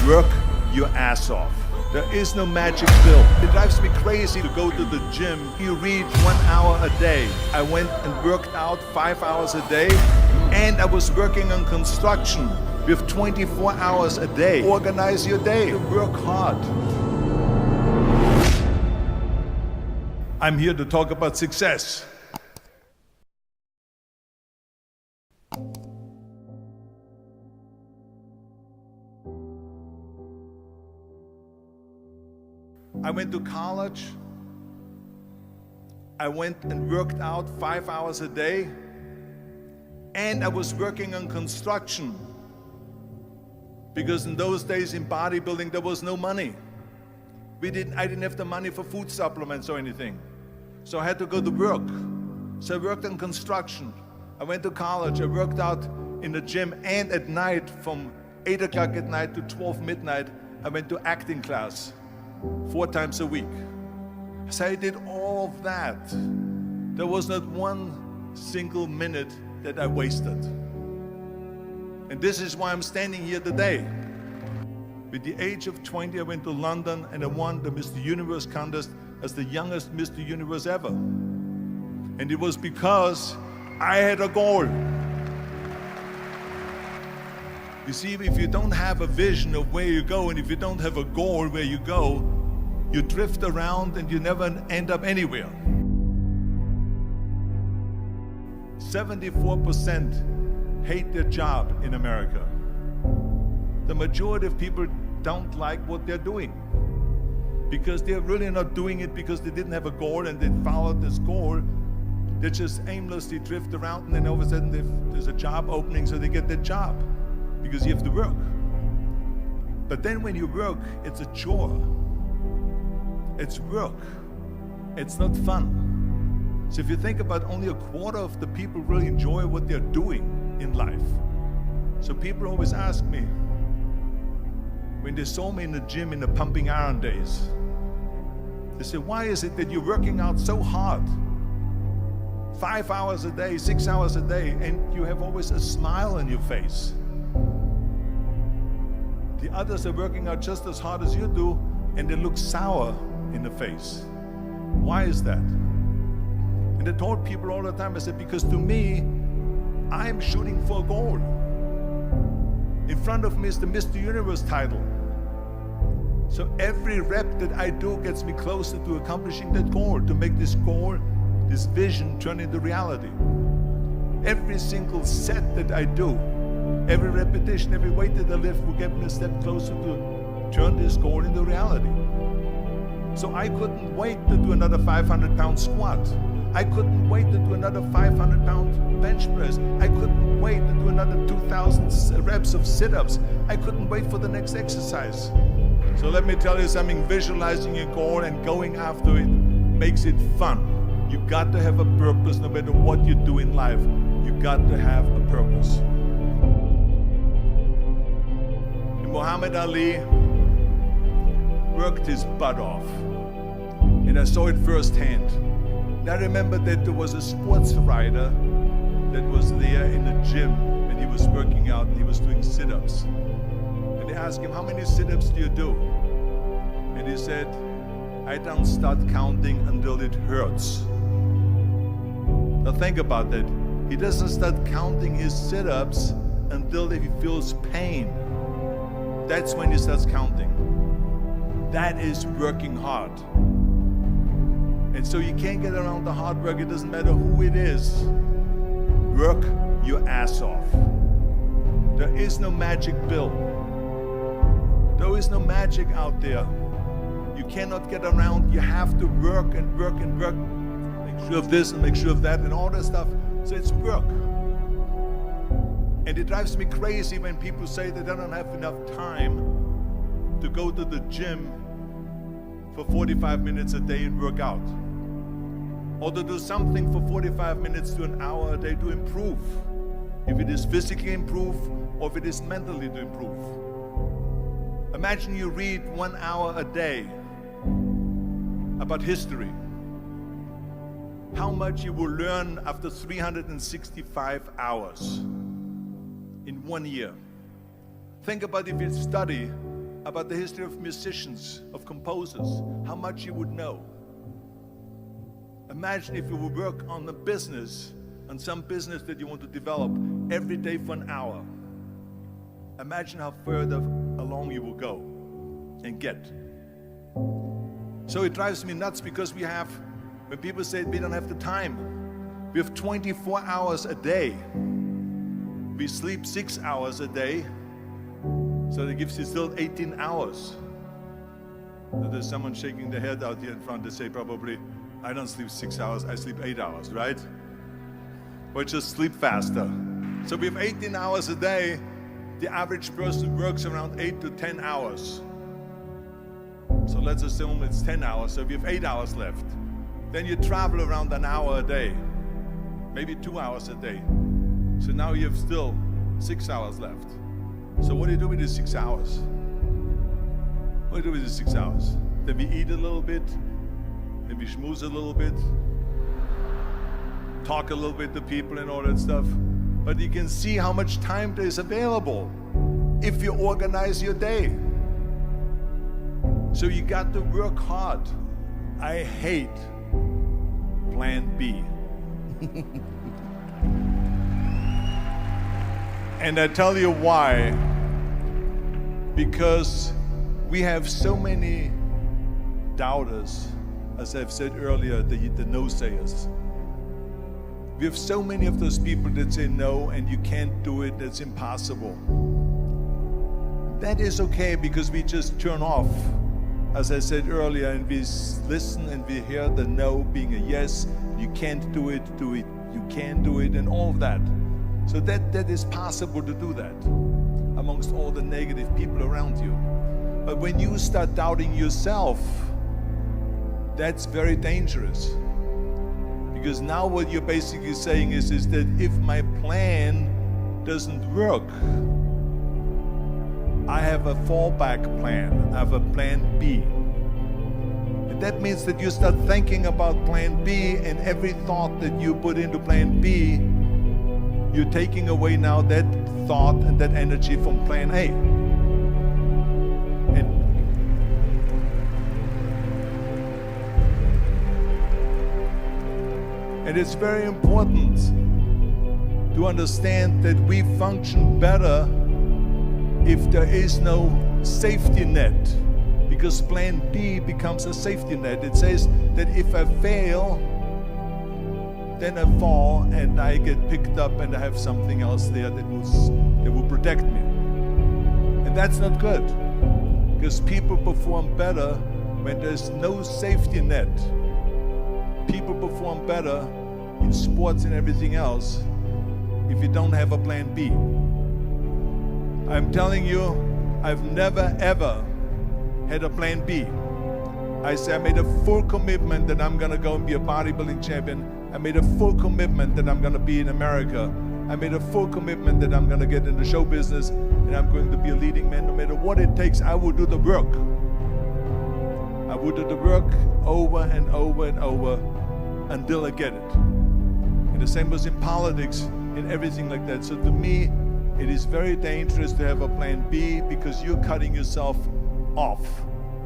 work your ass off. There is no magic pill. It drives me crazy to go to the gym. You read 1 hour a day. I went and worked out 5 hours a day, and I was working on construction with 24 hours a day. Organize your day. Work hard. I'm here to talk about success. I went to college. I went and worked out 5 hours a day, and I was working on construction. Because in those days in bodybuilding there was no money. I didn't have the money for food supplements or anything. So I had to go to work. So I worked on construction. I went to college, I worked out in the gym, and at night from 8 o'clock at night to 12 midnight, I went to acting class 4 times a week. So I did all of that. There was not one single minute that I wasted. And this is why I'm standing here today. With the age of 20, I went to London and I won the Mr. Universe contest as the youngest Mr. Universe ever. And it was because I had a goal. You see, if you don't have a vision of where you go, and if you don't have a goal where you go, you drift around and you never end up anywhere. 74% hate their job in America. The majority of people don't like what they're doing because they're really not doing it because they didn't have a goal and they followed this goal. They just aimlessly drift around, and then all of a sudden there's a job opening, so they get their job because you have to work. But then when you work, it's a chore. It's work. It's not fun. So if you think about, only a quarter of the people really enjoy what they're doing in life. So people always ask me, when they saw me in the gym in the pumping iron days, they say, why is it that you're working out so hard? 5 hours a day, 6 hours a day, and you have always a smile on your face. The others are working out just as hard as you do, and they look sour in the face. Why is that? And I told people all the time, I said, because to me, I'm shooting for a goal. In front of me is the Mr. Universe title. So every rep that I do gets me closer to accomplishing that goal, to make this goal, this vision, turn into reality. Every single set that I do, every repetition, every weight that I lift will get me a step closer to turn this goal into reality. So I couldn't wait to do another 500-pound squat. I couldn't wait to do another 500-pound bench press. I couldn't wait to do another 2,000 reps of sit-ups. I couldn't wait for the next exercise. So let me tell you something, visualizing your goal and going after it makes it fun. You got to have a purpose no matter what you do in life. You got to have a purpose. And Muhammad Ali worked his butt off. And I saw it firsthand. And I remember that there was a sports writer that was there in the gym and he was working out and he was doing sit-ups. And they asked him, how many sit-ups do you do? And he said, I don't start counting until it hurts. Now think about that. He doesn't start counting his sit-ups until he feels pain. That's when he starts counting. That is working hard. And so you can't get around the hard work. It doesn't matter who it is. Work your ass off. There is no magic pill. There is no magic out there. You cannot get around. You have to work and work and work. Make sure of this and make sure of that and all that stuff. So it's work. And it drives me crazy when people say that they don't have enough time to go to the gym for 45 minutes a day and work out. Or to do something for 45 minutes to an hour a day to improve. If it is physically improve or if it is mentally to improve. Imagine you read 1 hour a day about history. How much you will learn after 365 hours in 1 year. Think about if you study about the history of musicians, of composers, how much you would know. Imagine if you would work on a business, on some business that you want to develop every day for an hour. Imagine how further along you will go and get. So it drives me nuts because when people say we don't have the time, we have 24 hours a day. We sleep 6 hours a day, so that gives you still 18 hours. So there's someone shaking their head out here in front to say probably, I don't sleep 6 hours, I sleep 8 hours, right? Or just sleep faster. So we have 18 hours a day. The average person works around 8 to 10 hours. So let's assume it's 10 hours, so we have 8 hours left. Then you travel around an hour a day, maybe 2 hours a day. So now you have still 6 hours left. So what do you do with these 6 hours? What do you do with these 6 hours? Then we eat a little bit, then we schmooze a little bit, talk a little bit to people and all that stuff. But you can see how much time there is available if you organize your day. So you got to work hard. I hate plan B. And I tell you why. Because we have so many doubters, as I've said earlier, the no-sayers. We have so many of those people that say no and you can't do it, that's impossible. That is okay because we just turn off, as I said earlier, and we listen and we hear the no being a yes. You can't do it, you can do it, and all of that. So that is possible to do that amongst all the negative people around you. But when you start doubting yourself, that's very dangerous. Because now what you're basically saying is that if my plan doesn't work, I have a fallback plan, I have a plan B. And that means that you start thinking about plan B, and every thought that you put into plan B, you're taking away now that thought and that energy from plan A. And it's very important to understand that we function better if there is no safety net, because plan B becomes a safety net. It says that if I fail, then I fall and I get picked up and I have something else there that will protect me. And that's not good, because people perform better when there's no safety net. People perform better in sports and everything else if you don't have a plan B. I'm telling you, I've never ever had a plan B. I made a full commitment that I'm gonna go and be a bodybuilding champion. I made a full commitment that I'm gonna be in America. I made a full commitment that I'm gonna get in the show business and I'm going to be a leading man. No matter what it takes, I will do the work. I will do the work over and over and over until I get it. And the same was in politics and everything like that. So to me, it is very dangerous to have a plan B, because you're cutting yourself off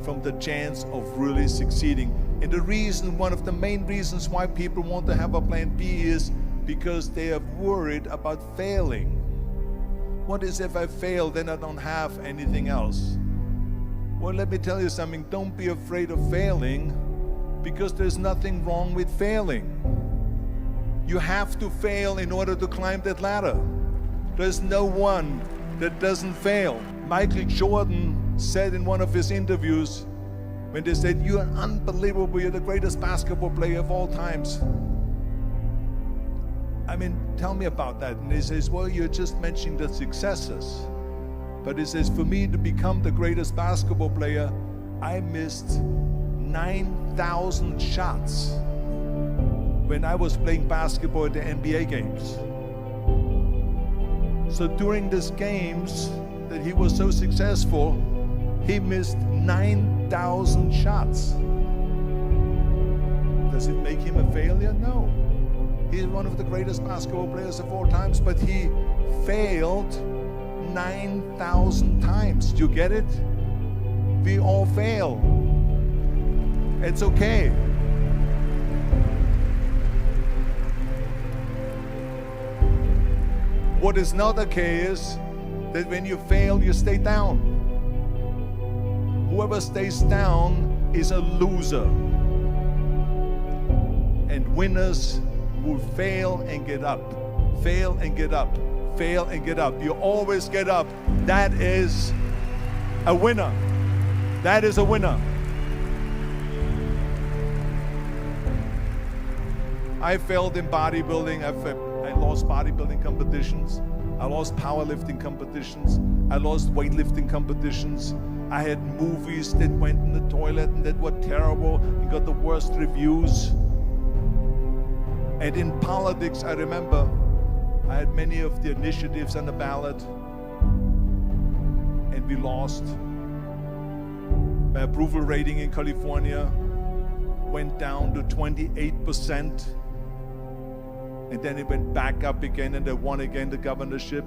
from the chance of really succeeding. And the reason, one of the main reasons why people want to have a plan B is because they are worried about failing. What is if I fail, then I don't have anything else? Well, let me tell you something, don't be afraid of failing, because there's nothing wrong with failing. You have to fail in order to climb that ladder. There's no one that doesn't fail. Michael Jordan said in one of his interviews, when they said, "You're unbelievable, you're the greatest basketball player of all times." I mean, tell me about that. And he says, well, you're just mentioning the successes. But he says, for me to become the greatest basketball player, I missed 9,000 shots when I was playing basketball at the NBA games. So during these games that he was so successful, he missed 9,000 shots. Does it make him a failure? No. He's one of the greatest basketball players of all times, but he failed 9,000 times. Do you get it? We all fail. It's okay. What is not okay is that when you fail, you stay down. Whoever stays down is a loser. And winners will fail and get up. Fail and get up. Fail and get up. You always get up. That is a winner. That is a winner. I failed in bodybuilding. I lost bodybuilding competitions. I lost powerlifting competitions. I lost weightlifting competitions. I had movies that went in the toilet and that were terrible and got the worst reviews. And in politics, I remember I had many of the initiatives on the ballot, and we lost. My approval rating in California went down to 28%, and then it went back up again, and I won again the governorship.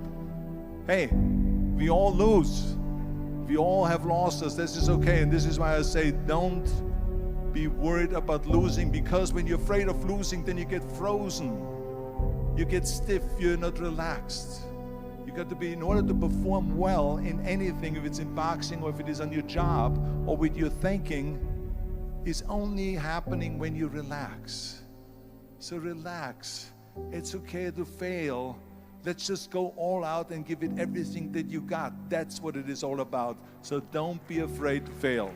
Hey, we all lose. We all have losses. This is okay, and this is why I say don't be worried about losing, because when you're afraid of losing, then you get frozen. You get stiff, you're not relaxed. You got to be, in order to perform well in anything, if it's in boxing or if it is on your job or with your thinking, is only happening when you relax. So relax. It's okay to fail. Let's just go all out and give it everything that you got. That's what it is all about. So don't be afraid to fail.